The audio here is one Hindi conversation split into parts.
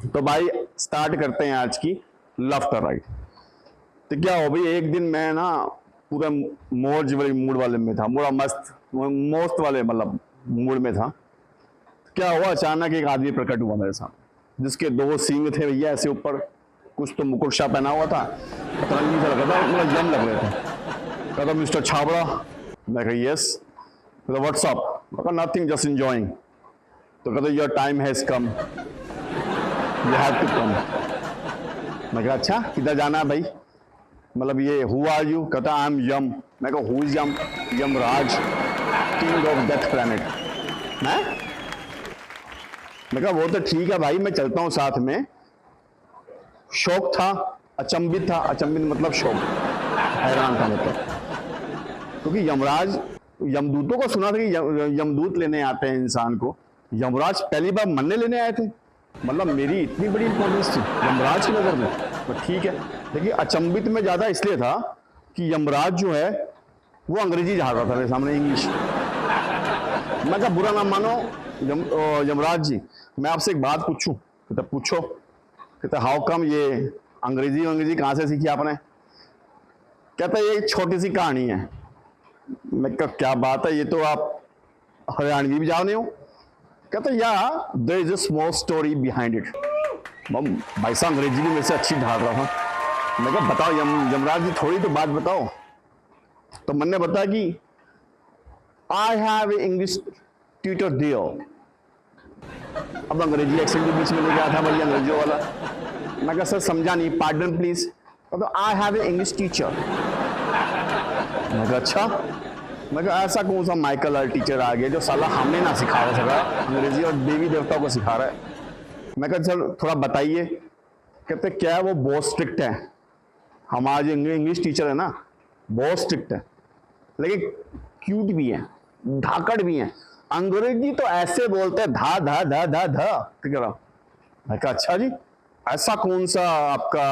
तो भाई स्टार्ट करते हैं आज की लेफ्ट और राइट। तो क्या हो भाई, एक दिन मैं ना पूरा मौज वाले मूड वाले में था, पूरा मस्त वाले मतलब मूड में था। क्या हुआ, अचानक एक आदमी प्रकट हुआ मेरे सामने, जिसके दो सींग थे भैया ऐसे ऊपर, कुछ तो मुकुट सा पहना हुआ था, पतरंगी सा लगा था, पूरा यम लग रहे थे। कहता मिस्टर छाबड़ा। मैं कहा यस। कहता व्हाट्सअप। मैं कहा नथिंग, जस्ट एंजॉइंग। तो कहता your time has come, you have to come. मैं कहा अच्छा, किधर जाना है भाई, मतलब ये हु आर यू। कहता आई एम यम। मैं कहा who is Yam. Yamraj, king of death planet. मैं कहा वो तो ठीक है भाई, मैं चलता हूं साथ में। शौक था, अचंभित था, अचंभित मतलब शौक, हैरान था मतलब, क्योंकि यमराज, यमदूतों को सुना था कि यमदूत लेने आते हैं इंसान को, यमराज पहली बार मरने लेने आए थे, मतलब मेरी इतनी बड़ी इंपॉर्टेंस थी यमराज की नजर में। तो ठीक है, लेकिन अचंभित में ज्यादा इसलिए था कि यमराज जो है वो अंग्रेजी झाड़ रहा था मेरे सामने, इंग्लिश। मैं कहा बुरा ना मानो यमराज जी, मैं आपसे एक बात पूछूं। कहता पूछो। कहता हाउ कम, ये अंग्रेजी कहां से सीखी आपने। कहता ये एक छोटी सी कहानी है। मैं कहा क्या बात है, ये तो आप हरियाणवी भी जाने हो। कहता yeah there is a small story behind it. भाई साहब अंग्रेजी भी मेरे से अच्छी ढाल रहा था। मैं कहा बताओ यमराज जी, थोड़ी तो बात बताओ। तो मैंने बताया कि I have English tutor there. अब अंग्रेजी एक्सेंट के बीच में लेके आया था भाई अंग्रेजों वाला। मैं कहा सर समझा नहीं, पार्डन प्लीज। तो आई हैव इंग्लिश टीचर। मैं कहा अच्छा। मैं कहा ऐसा कौन सा माइकल आर टीचर आ गया जो साला हमें ना सिखा रहा सका अंग्रेजी और देवी देवताओं को सिखा रहा है। मैं कहा सर थोड़ा बताइए। कहते क्या है, वो बहुत स्ट्रिक्ट है, हमारा जो इंग्लिश टीचर है ना बहुत स्ट्रिक्ट है, लेकिन क्यूट भी है, धाकड़ भी है, अंग्रेजी तो ऐसे बोलते हैं धा धा धा धा धा। ठीक है। मैं कहा अच्छा जी, ऐसा कौन सा आपका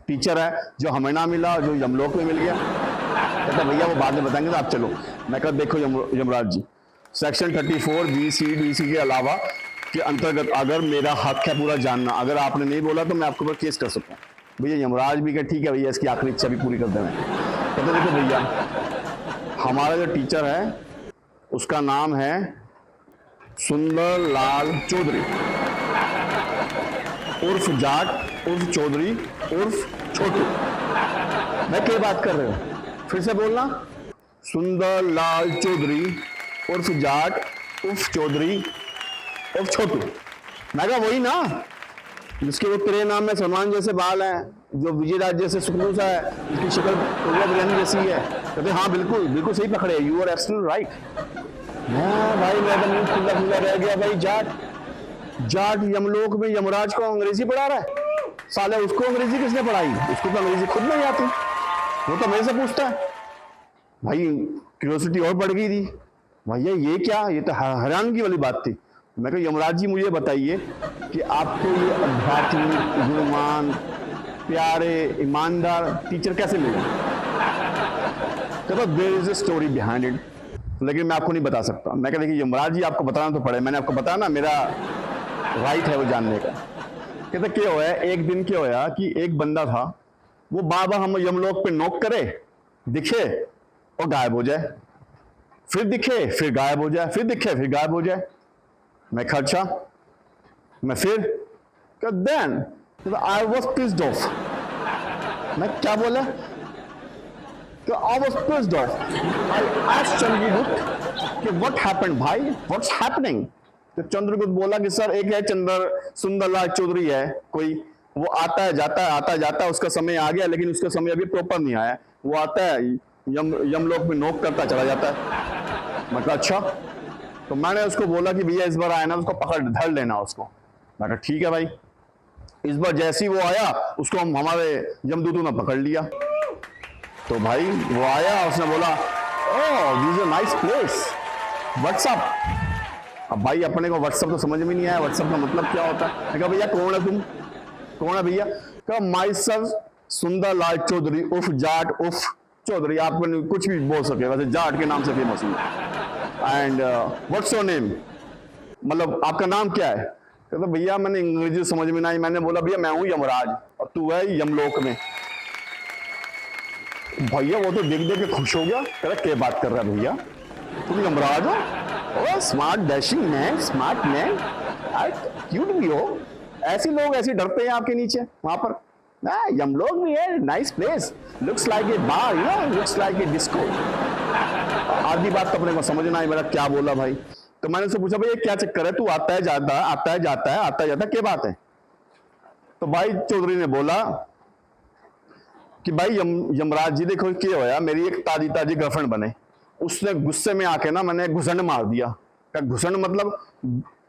टीचर है जो हमें ना मिला, जो यमलोक में मिल गया। कहता भैया वो बाद में बताएंगे, तो आप चलो। मैं कहा देखो यमराज जी, सेक्शन 34 BC/DC के अलावा के अंतर्गत अगर मेरा हक है पूरा जानना, अगर आपने नहीं बोला तो मैं आपके ऊपर केस कर सकता हूँ। भैया यमराज भी कहा ठीक है भैया, इसकी आखिरी इच्छा भी पूरी कर देना। कहते देखो भैया, हमारा जो टीचर है उसका नाम है सुंदर लाल चौधरी उर्फ जाट उर्फ चौधरी उर्फ छोटू। मैं क्या बात कर रहे हो, फिर से बोलना। सुंदर लाल चौधरी उर्फ जाट उर्फ चौधरी उर्फ छोटू। मैं कहा वही ना, जिसके वो तेरे नाम में सलमान जैसे बाल हैं, जो विजय राज जैसे सुकनू सा है, जिसकी शक्ल कौवा बिरयानी जैसी है। कहते हाँ बिल्कुल बिल्कुल सही पकड़े, यू आर एब्सोल्युटली राइट। भाई मैं तो मुंह खुला खुला रह गया भाई। जाट यमलोक में यमराज को अंग्रेजी पढ़ा रहा है, साले उसको अंग्रेजी किसने पढ़ाई, उसको तो अंग्रेजी खुद नहीं आती, वो तो मेरे से पूछता है। भाई क्यूरियोसिटी और बढ़ गई थी, भैया ये क्या, ये तो हैरानगी वाली बात थी। मैं कहा यमराज जी मुझे बताइए कि आपको ये आध्यात्मिक गुणवान प्यारे ईमानदार टीचर कैसे मिले। कहता there is a story behind it, लेकिन मैं आपको नहीं बता सकता। मैं कहा देखिए यमराज जी आपको बताना तो पड़े, मैंने आपको बताया ना मेरा राइट है वो जानने का। कहते क्या होया, एक दिन क्या होया कि एक बंदा था, वो बाबा हम यमलोक पे नॉक करे, दिखे और गायब हो जाए, फिर दिखे फिर गायब हो जाए, फिर दिखे फिर गायब हो जाए। मैं खर्चा, मैं फिर then I was pissed off. मैं क्या बोला, तो I was pissed off. I asked Chandragupta कि व्हाट हैपेंड भाई, व्हाट्स हैपनिंग। तो चंद्रगुप्त बोला कि सर एक है सुंदरलाल चौधरी है कोई, वो आता है जाता है, उसका समय आ गया लेकिन उसका समय अभी प्रॉपर नहीं आया, वो आता है यमलोक में नोक करता चला जाता है। मैं कहा अच्छा। तो मैंने उसको बोला कि भैया इस बार आया ना उसको पकड़ धर लेना उसको। मैं कहा ठीक है भाई। इस बार जैसे ही वो आया उसको हमारे यमदूतों ने पकड़ लिया। तो भाई वो आया, उसने बोला oh this is a nice place, what's up. अब भाई अपने को व्हाट्सअप तो समझ में नहीं आया, व्हाट्सअप का मतलब क्या होता है। मैं कहा भैया कौन है तुम, कौन है भैया। कहा माई सेल्फ सुंदर लाल चौधरी उर्फ जाट उर्फ चौधरी, आप कुछ भी बोल सके, वैसे जाट के नाम से फेमस हूँ। एंड व्हाट्स योर नेम, मतलब आपका नाम क्या है। कहता भैया मैंने अंग्रेजी समझ में नहीं, मैंने बोला भैया मैं हूं यमराज और तू है यमलोक में। भैया वो तो देख देख के खुश हो गया, कह रहा क्या बात कर रहा है भैया, तुम यमराज हो? Oh smart dashing man, smart man, cute भी हो। ऐसे लोग ऐसे डरते हैं आपके नीचे वहां पर। यमलोक भी है, nice place, looks like a bar, you know, looks like a disco. आधी बात तो अपने को समझना ही, मेरा क्या बोला भाई। तो मैंने उससे पूछा भाई क्या चक्कर है, तू आता है जाता है, आता है जाता है, आता है जाता है, क्या बात है? तो भाई चौधरी ने बोला कि भाई यमराज जी देखो क्या होया, मेरी एक ताजी ताजी गर्लफ्रेंड बने, उसने गुस्से में आके ना मैंने घुसंड मार दिया। क्या घुसंड मतलब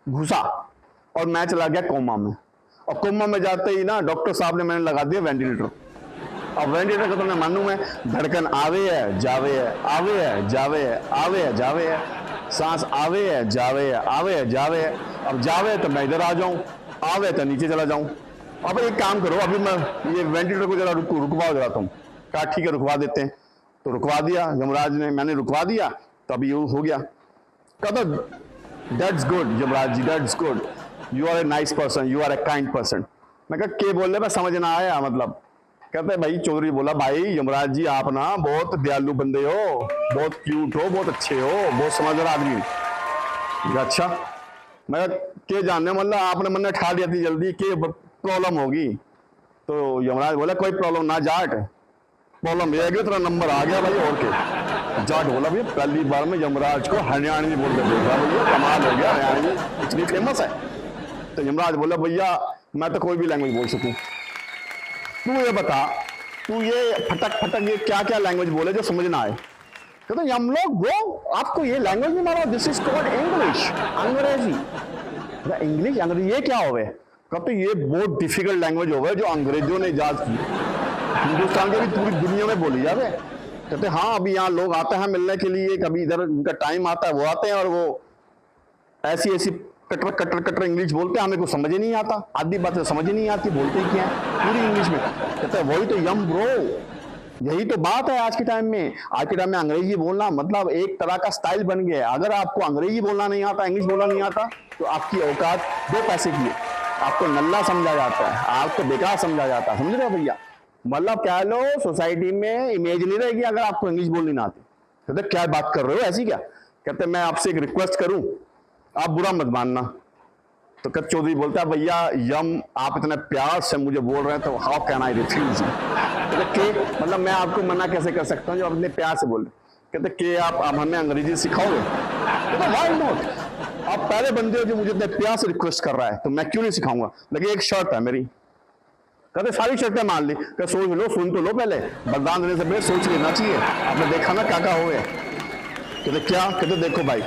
घुसा, और मैं चला गया कोमा में। और कोमा में जाते ही ना डॉक्टर साहब ने मैंने लगा दिया वेंटिलेटर। अब वेंटिलेटर का तो मैं मानूं, मैं धड़कन आवे है जावे है, आवे है जावे है, आवे है जावे है, सांस आवे है जावे है, आवे है जावे है। अब जावे तो मैं इधर आ जाऊं, आवे तो नीचे चला जाऊं। अब एक काम करो, अभी मैं ये वेंटिलेटर को जरा रुकवाओ जरा तुम। कहा ठीक है रुकवा देते हैं। तो रुकवा दिया यमराज ने, मैंने रुकवा दिया, तो अभी ये हो गया। कहता that's good Yamraj ji, that's good, you are a nice person, you are a kind person. मैं कहा के बोल रहे, मैं समझ ना आया मतलब। कहते भाई चौधरी बोला भाई यमराज जी आप ना बहुत दयालु बंदे हो, बहुत क्यूट हो, बहुत अच्छे हो, बहुत समझदार आदमी हो। अच्छा मैं के जानने, मतलब आपने मन ठा दिया थी जल्दी, के प्रॉब्लम होगी? तो यमराज बोला कोई प्रॉब्लम ना जाट, प्रॉब्लम ये है कि तेरा नंबर आ गया भाई। और के जाट बोला भैया पहली बार में यमराज को हरियाणवी बोलते देखा, भैया कमाल हो गया, हरियाणवी इतनी फेमस है। तो यमराज बोला भैया मैं तो कोई भी लैंग्वेज बोल सकूं, तू ये बता, तू ये फटक फटक ये क्या क्या लैंग्वेज बोले जो समझ ना आए? कहते हम लोग ब्रो आपको ये लैंग्वेज नहीं मारो, दिस इज कॉल्ड इंग्लिश, अंग्रेजी। इंग्लिश अंग्रेजी ये क्या हो गए? कहते ये बहुत डिफिकल्ट लैंग्वेज हो गए जो अंग्रेजों ने इजाद की, हिंदुस्तान के भी पूरी दुनिया में बोली जावे। कहते हाँ अभी यहाँ लोग आते हैं मिलने के लिए, कभी इधर उनका टाइम आता है वो आते हैं और वो ऐसी ऐसी कटर कटर कटर इंग्लिश बोलते हैं, हमें कुछ समझ ही नहीं आता, आधी बातें समझ ही नहीं आती, बोलते ही क्या है पूरी इंग्लिश में। कहते हैं वही तो यम ब्रो, यही तो बात है आज के टाइम में। आज के टाइम में अंग्रेजी बोलना मतलब एक तरह का स्टाइल बन गया है। अगर आपको अंग्रेजी बोलना नहीं आता, इंग्लिश बोलना नहीं आता, तो आपकी औकात 2 पैसे की है, आपको नल्ला समझा जाता है, आपको बेकार समझा जाता है, समझ रहे हो भैया? मतलब क्या लो सोसाइटी में इमेज नहीं रहेगी अगर आपको इंग्लिश बोलनी ना आती। कहते क्या बात कर रहे हो ऐसी क्या? कहते मैं आपसे एक रिक्वेस्ट करूं, आप बुरा मत मानना। तो कहते चौधरी बोलता है भैया यम आप इतने प्यार से मुझे बोल रहे हैं तो हाउ कैन आई रिफ्यूज? कहते मतलब मैं आपको मना कैसे कर सकता हूँ जो आप इतने प्यार से बोल रहे? कहते कि आप हमें अंग्रेजी सिखाओगे? कहते व्हाई नॉट, आप पहले बंदे हो जो मुझे इतने प्यार से रिक्वेस्ट कर रहा है, तो मैं क्यों नहीं सिखाऊंगा, लेकिन एक शर्त है मेरी। कहते सारी शर्तें मान ली। कहते सोच लो, सुन तो लो, पहले बलिदान देने से पहले सोच लेना चाहिए, आपने देखा ना क्या क्या हो गया। कहते क्या? कहते देखो भाई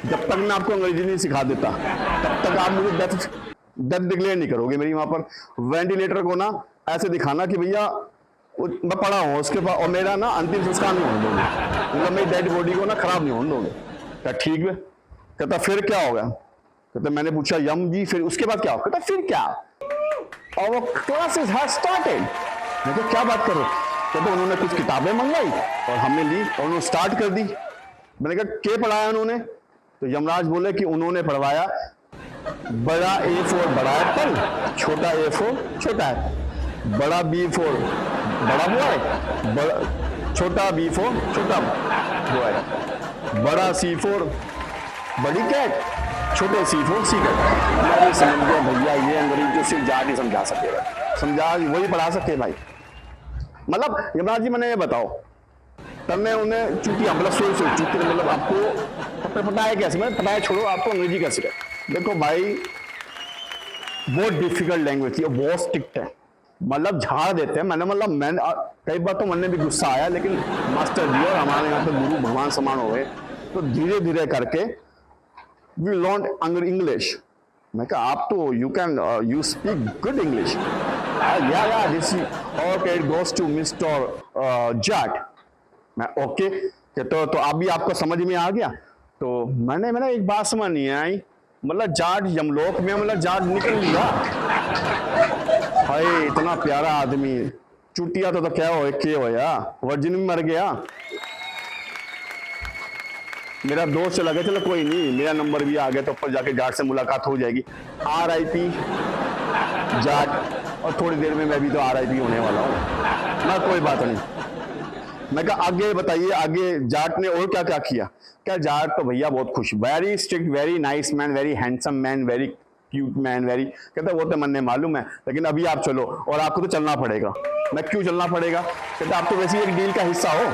जब तक मैं आपको अंग्रेजी नहीं सिखा देता तब तक आप मुझे डेथ डिक्लेयर नहीं करोगे मेरी वहां पर। वेंटिलेटर को ना ऐसे दिखाना कि भैया मैं पड़ा हूँ उसके पास, और मेरा ना अंतिम संस्कार नहीं होने दोगे, मतलब मेरी डेड बॉडी को ना खराब नहीं होने दोगे। क्या ठीक है? कहता फिर क्या होगा? कहते मैंने पूछा यम जी फिर उसके बाद क्या होगा? कहता फिर क्या, और वो क्लासेस हैव स्टार्टेड। मैं तो क्या बात करो? कहते उन्होंने कुछ किताबें मंगाई और हमने ली और उन्होंने स्टार्ट कर दी। मैंने कहा क्या पढ़ाया उन्होंने? तो यमराज बोले कि उन्होंने पढ़वाया बड़ा A4 बड़ा एप्पल, छोटा A4 छोटा एप्पल, बड़ा B4 बड़ा बॉय, बड़ा छोटा B4 छोटा बॉय, बड़ा C4 बड़ी कैट, छोटे C4 सी कैट। मैं समझ गया भैया ये अंग्रेजी जो सिर्फ जाट ही समझा सके, समझा वही पढ़ा सके भाई। मतलब यमराज जी मैंने ये बताओ तब मैं उन्हें चूतिया मतलब सोच चूती मतलब आपको पटाया कैसे? मैं पटाया छोड़ो, आपको अंग्रेजी कैसे कर? देखो भाई बहुत डिफिकल्ट लैंग्वेज थी और बहुत स्ट्रिक्ट है, मतलब झाड़ देते हैं। मैंने मतलब मैं कई बार तो मन में भी गुस्सा आया, लेकिन मास्टर जी और हमारे यहाँ पे गुरु भगवान समान हो गए, तो धीरे धीरे करके वी लर्न इंग्लिश। मैं कहा आप तो you can you speak good English, या this okay it goes to mister Jat. मैं ओके तो अभी आपको समझ में आ गया? तो मैंने एक बात समझ नहीं आई, मतलब जाट यमलोक में मतलब जाट निकल लिया। भाई इतना प्यारा आदमी चुटिया तो क्या हो, वर्जिन में मर गया। मेरा दोस्त चला गया, चलो कोई नहीं, मेरा नंबर भी आ गया तो ऊपर जाके जाट से मुलाकात हो जाएगी। RIP जाट, और थोड़ी देर में मैं भी तो RIP होने वाला हूँ ना, कोई बात नहीं। मैं कहा आगे बताइए, आगे जाट ने और क्या क्या किया? क्या जाट तो भैया बहुत खुश, very strict, very nice man, very handsome man, very cute man, very, कहते वो तो मन ने मालूम है, लेकिन अभी आप चलो और आपको तो चलना पड़ेगा। मैं क्यों चलना पड़ेगा? कहते आप तो वैसे ही एक डील का हिस्सा हो।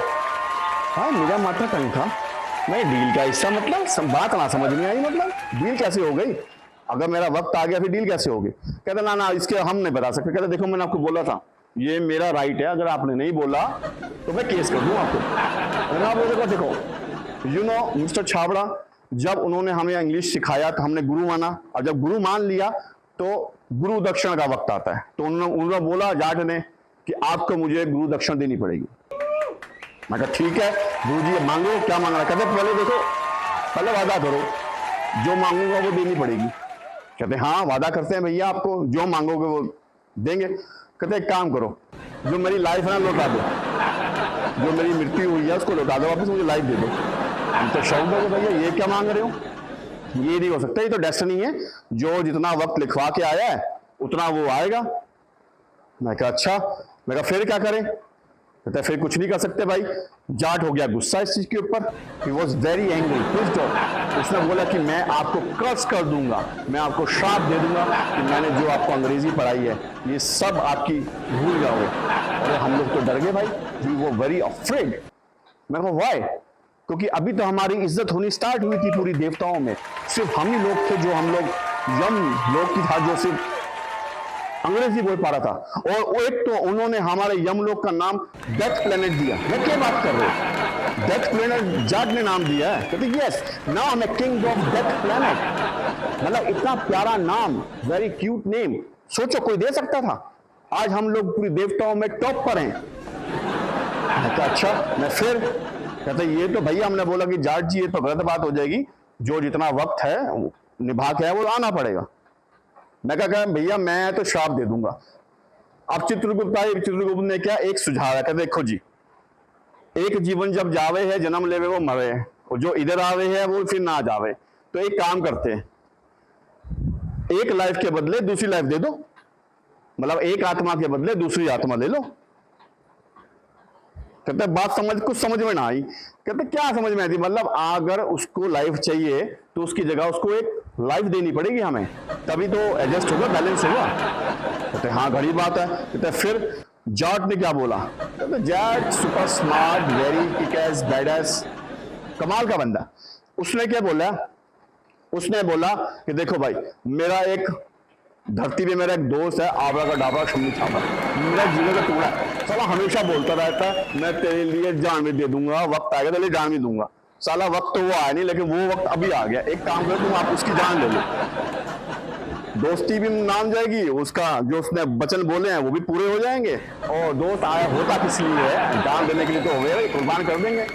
हाँ, मेरा माथा टंग था, मैं डील का हिस्सा मतलब बात ना समझ में आई, मतलब डील कैसे हो गई? अगर मेरा वक्त आ गया फिर डील कैसे होगी? कहते ना ना, इसके हम नहीं बता सकते। कहते देखो मैंने आपको बोला था, ये मेरा राइट है, अगर आपने नहीं बोला तो मैं केस कर दूं आपको। मैंने आप लोगों को देखो, यू नो मिस्टर छाबड़ा, जब उन्होंने हमें इंग्लिश सिखाया तो हमने गुरु माना, और जब गुरु मान लिया तो गुरु दक्षिण का वक्त आता है। तो उन्होंने बोला जाट ने कि आपको मुझे गुरु दक्षिण देनी पड़ेगी। मैं कहा ठीक है गुरु जी, मांगो, क्या मांगना? कहते पहले देखो, पहले वादा करो, जो मांगूंगा वो देनी पड़ेगी। कहते हाँ वादा करते हैं भैया, आपको जो मांगोगे वो देंगे। कहते एक काम करो, जो मेरी लाइफ है ना लौटा दो, जो मेरी मृत्यु हुई है उसको लौटा दो वापस, मुझे लाइफ दे दो। हम तो शौक दोगे भैया, ये क्या मांग रहे हो? ये नहीं हो सकता, ये तो डेस्टिनी है, जो जितना वक्त लिखवा के आया है उतना वो आएगा। मैं कहा अच्छा। मैं कहा फिर क्या करें? कहते फिर कुछ नहीं कर सकते भाई। जाट हो गया गुस्सा इस चीज के ऊपर, he was very angry, pissed off. उसने बोला कि मैं आपको कर्स कर दूंगा, मैं आपको श्राप दे दूंगा कि मैंने जो आपको अंग्रेजी पढ़ाई है ये सब आपकी भूल जाओगे। और हम लोग तो डर गए भाई, वी वो वेरी अफ्रेड। मैं कहा व्हाई? क्योंकि अभी तो हमारी इज्जत होनी स्टार्ट हुई थी पूरी देवताओं में, सिर्फ हम ही लोग थे जो हम लोग यम लोग की था जो सिर्फ अंग्रेजी बोल पा रहा था। और एक तो उन्होंने हमारे यमलोक का नाम डेथ प्लेनेट दिया। मैं क्या बात कर रहे हो? डेथ प्लेनेट जाट ने नाम दिया है। कहते yes, now I am king of death planet. मतलब इतना प्यारा नाम, वेरी क्यूट नेम, सोचो कोई दे सकता था? आज हम लोग पूरी देवताओं में टॉप पर हैं। अच्छा, मैं फिर कहते ये तो भैया हमने बोला कि जाट जी ये तो गलत बात हो जाएगी, जो जितना वक्त है निभा के है वो आना पड़ेगा। मैं कहा भैया मैं तो श्राप दे दूंगा। अब चित्रगुप्त ने क्या एक सुझाव है, कहते देखो जी, एक जीवन जब जावे है जन्म लेवे वो मरे है, और जो इधर आवे है वो फिर ना जावे। तो एक काम करते हैं, एक लाइफ के बदले दूसरी लाइफ दे दो, मतलब एक आत्मा के बदले दूसरी आत्मा ले लो। कहते बात कुछ समझ में ना आई। कहते क्या समझ में आई थी? मतलब अगर उसको लाइफ चाहिए तो उसकी जगह उसको एक लाइफ देनी पड़ेगी हमें, तभी तो एडजस्ट होगा, बैलेंस होगा। कहते हाँ घड़ी बात है। कहते फिर जाट ने क्या बोला? कहते Jat super smart, very kick-S, bad-S, कमाल का बंदा। उसने क्या बोला? उसने बोला कि देखो भाई, मेरा एक धरती पे मेरा एक दोस्त है, आबरा का डाबरा शम्मी छाबा, मेरा जीवन का टुकड़ा है। साला हमेशा बोलता रहता है मैं तेरे लिए जान भी दे दूंगा, वक्त आएगा तेरे लिए जान भी दूंगा। साला वक्त तो वो आया नहीं, लेकिन वो वक्त अभी आ गया। एक काम करो तुम, आप उसकी जान ले लो, दोस्ती भी मान जाएगी, उसका जो उसने वचन बोले हैं वो भी पूरे हो जाएंगे। और दोस्त आया होता किस लिए है? जान देने के लिए तो हो गया, कुर्बान कर देंगे।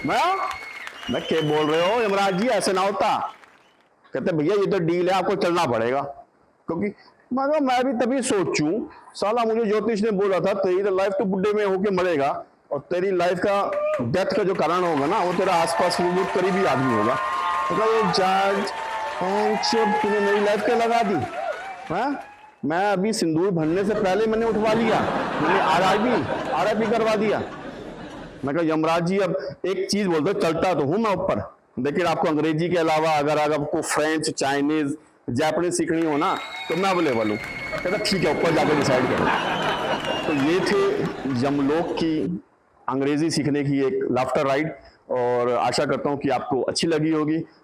मैं क्या बोल रहे हो यमराज जी, ऐसे ना होता। कहते भैया ये तो डील है, आपको चलना पड़ेगा। क्योंकि मैं भी तभी सोचूं, साला मुझे ज्योतिष ने बोला था तेरी तो लाइफ तो बुढ़े में होके मरेगा, और तेरी लाइफ का डेथ का जो कारण होगा ना वो तेरा आसपास वो करीबी आदमी होगा। तो ये जाट तूने मेरी लाइफ क्या लगा दी? हाँ, मैं अभी सिंदूर भरने से पहले मैंने उठवा लिया, मैंने आरआईपी करवा दिया। मैं कहा यमराज जी अब एक चीज बोल दो, चलता तो हूं मैं ऊपर, लेकिन आपको अंग्रेजी के अलावा अगर आपको फ्रेंच, चाइनीज, जापानीज सीखनी हो ना तो मैं अवेलेबल हूँ। कहता ठीक है, ऊपर जाकर डिसाइड करो। तो ये थे यमलोक की अंग्रेजी सीखने की एक लाफ्टर राइड, और आशा करता हूँ कि आपको अच्छी लगी होगी।